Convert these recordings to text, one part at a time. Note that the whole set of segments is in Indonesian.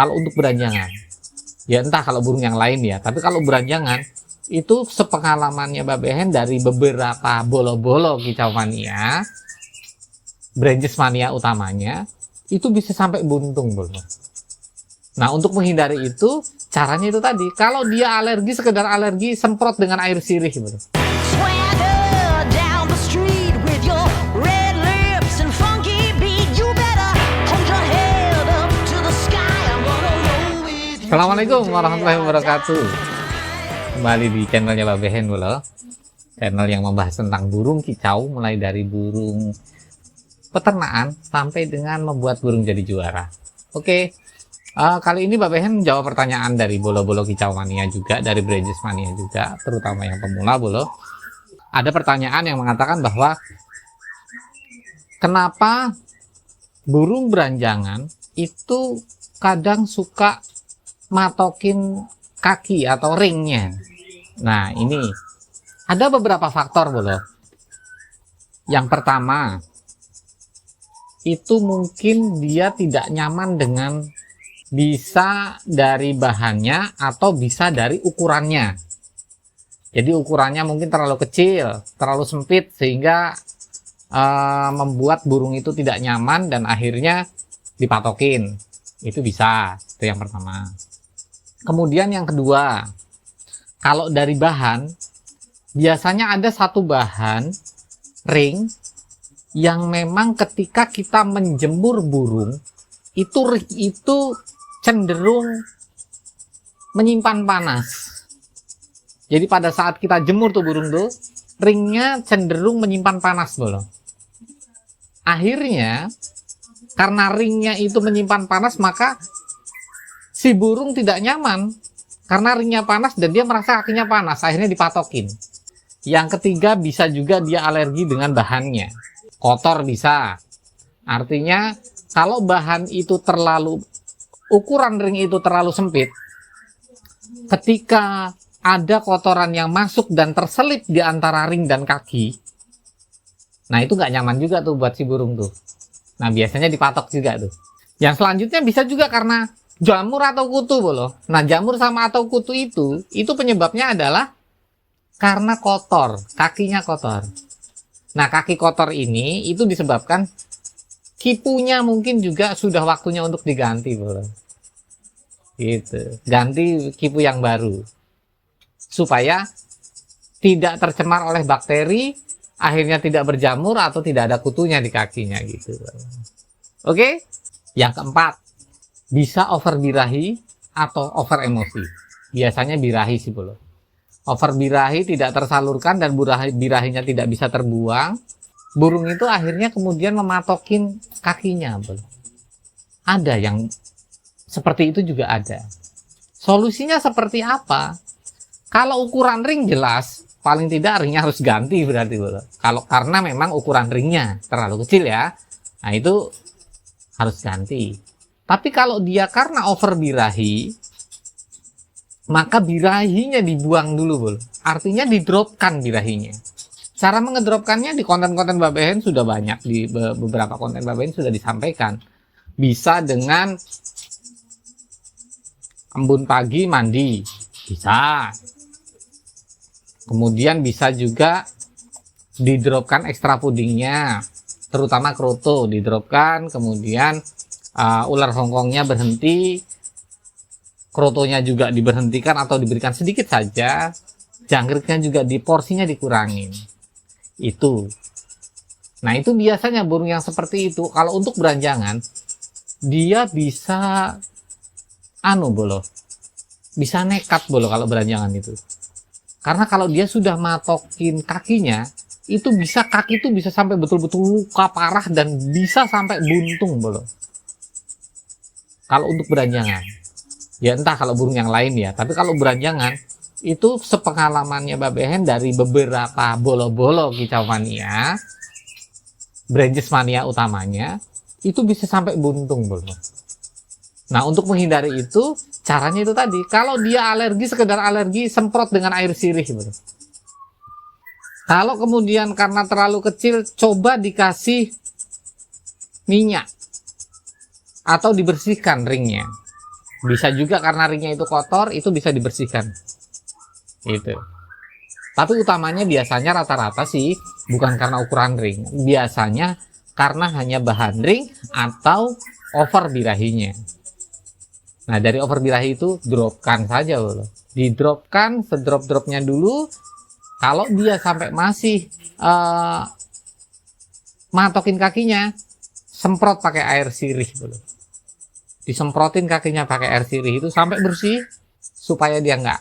kalau untuk beranjangan. Ya entah kalau burung yang lain ya, tapi kalau beranjangan itu sepengalamannya Mbak Behen dari beberapa bolo-bolo kicau mania, branches mania utamanya, itu bisa sampai buntung bolo. Nah untuk menghindari itu, caranya itu tadi, kalau dia alergi, sekedar alergi, semprot dengan air sirih bolo. Assalamualaikum warahmatullahi wabarakatuh. Kembali di channelnya Mbak Behen bolo. Channel yang membahas tentang burung kicau, mulai dari burung peternakan sampai dengan membuat burung jadi juara. Oke, kali ini Mbak Behen menjawab pertanyaan dari bolo-bolo kicau mania juga, dari branches mania juga, terutama yang pemula bolo. Ada pertanyaan yang mengatakan bahwa kenapa burung beranjangan itu kadang suka matokin kaki atau ringnya. Nah ini ada beberapa faktor bolo. Yang pertama itu mungkin dia tidak nyaman dengan, bisa dari bahannya atau bisa dari ukurannya. Jadi ukurannya mungkin terlalu kecil, terlalu sempit, sehingga membuat burung itu tidak nyaman dan akhirnya dipatokin. Itu bisa, itu yang pertama. Kemudian yang kedua, kalau dari bahan, biasanya ada satu bahan ring yang memang ketika kita menjemur burung, itu cenderung menyimpan panas. Jadi pada saat kita jemur tuh burung tuh, ringnya cenderung menyimpan panas bolo. Akhirnya, karena ringnya itu menyimpan panas, maka si burung tidak nyaman karena ringnya panas dan dia merasa kakinya panas, akhirnya dipatokin. Yang ketiga, bisa juga dia alergi dengan bahannya, kotor bisa. Artinya kalau bahan itu terlalu, ukuran ring itu terlalu sempit, ketika ada kotoran yang masuk dan terselip di antara ring dan kaki, nah itu nggak nyaman juga tuh buat si burung tuh. Nah biasanya dipatok juga tuh. Yang selanjutnya bisa juga karena jamur atau kutu bolo. Nah jamur sama atau kutu itu penyebabnya adalah karena kotor, kakinya kotor. Nah kaki kotor ini itu disebabkan kipunya mungkin juga sudah waktunya untuk diganti bolo. Gitu, ganti kipu yang baru supaya tidak tercemar oleh bakteri, akhirnya tidak berjamur atau tidak ada kutunya di kakinya gitu. Oke, yang keempat, bisa over birahi atau over emosi. Biasanya birahi sih bolo. Over birahi tidak tersalurkan dan birahinya tidak bisa terbuang. Burung itu akhirnya kemudian mematokin kakinya bolo. Ada yang seperti itu juga ada. Solusinya seperti apa? Kalau ukuran ring jelas, paling tidak ringnya harus ganti berarti bolo. Kalau karena memang ukuran ringnya terlalu kecil ya, nah itu harus ganti. Tapi kalau dia karena over birahi, maka birahinya dibuang dulu bolo. Artinya didropkan birahinya. Cara mengedropkannya di konten-konten Mbak Behen sudah banyak, di beberapa konten Mbak Behen sudah disampaikan. Bisa dengan embun pagi mandi, bisa. Kemudian bisa juga didropkan ekstra pudingnya, terutama kroto didropkan, kemudian ular hongkongnya berhenti, krotonya juga diberhentikan atau diberikan sedikit saja, jangkriknya juga di porsinya dikurangin. Itu. Nah itu biasanya burung yang seperti itu kalau untuk beranjangan dia bisa bolo, bisa nekat bolo kalau beranjangan itu. Karena kalau dia sudah matokin kakinya, itu bisa, kaki itu bisa sampai betul-betul luka parah dan bisa sampai buntung bolo. Kalau untuk beranjangan, ya entah kalau burung yang lain ya, tapi kalau beranjangan itu sepengalamannya Mbak Behen dari beberapa bolo-bolo kicau mania, branches mania utamanya, itu bisa sampai buntung bolo. Nah untuk menghindari itu, caranya itu tadi, kalau dia alergi, sekedar alergi, semprot dengan air sirih bolo. Kalau kemudian karena terlalu kecil, coba dikasih minyak atau dibersihkan ringnya. Bisa juga karena ringnya itu kotor, itu bisa dibersihkan. Gitu. Tapi utamanya biasanya rata-rata sih bukan karena ukuran ring. Biasanya karena hanya bahan ring atau over birahinya. Nah, dari over birahi itu dropkan saja loh. Didropkan sedrop-dropnya dulu. Kalau dia sampai masih matokin kakinya, semprot pakai air sirih dulu. Disemprotin kakinya pakai air sirih itu sampai bersih supaya dia nggak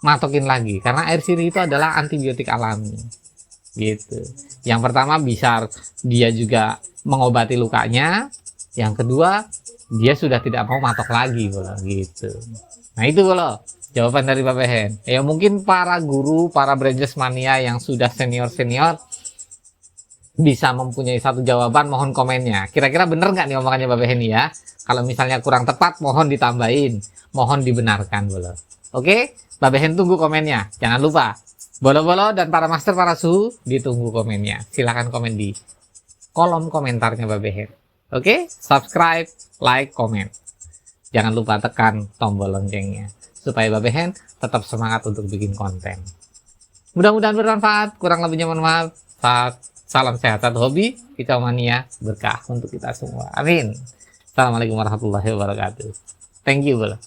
matokin lagi, karena air sirih itu adalah antibiotik alami gitu. Yang pertama bisa dia juga mengobati lukanya, yang kedua dia sudah tidak mau matok lagi gitu. Nah itu loh jawaban dari Pak Behen. Ya mungkin para guru, para Branches Mania yang sudah senior bisa mempunyai satu jawaban, mohon komennya. Kira-kira bener nggak nih omongannya Mbak Beheni ya? Kalau misalnya kurang tepat, mohon ditambahin, mohon dibenarkan bolo. Oke, Mbak Behen tunggu komennya. Jangan lupa, bolo-bolo dan para master, para suhu, ditunggu komennya. Silahkan komen di kolom komentarnya Mbak Behen. Oke, subscribe, like, komen. Jangan lupa tekan tombol loncengnya supaya Mbak Behen tetap semangat untuk bikin konten. Mudah-mudahan bermanfaat. Kurang lebihnya mohon maaf. Salam sehat, satu hobi, kicau mania, berkah untuk kita semua. Amin. Assalamualaikum warahmatullahi wabarakatuh. Thank you, bro.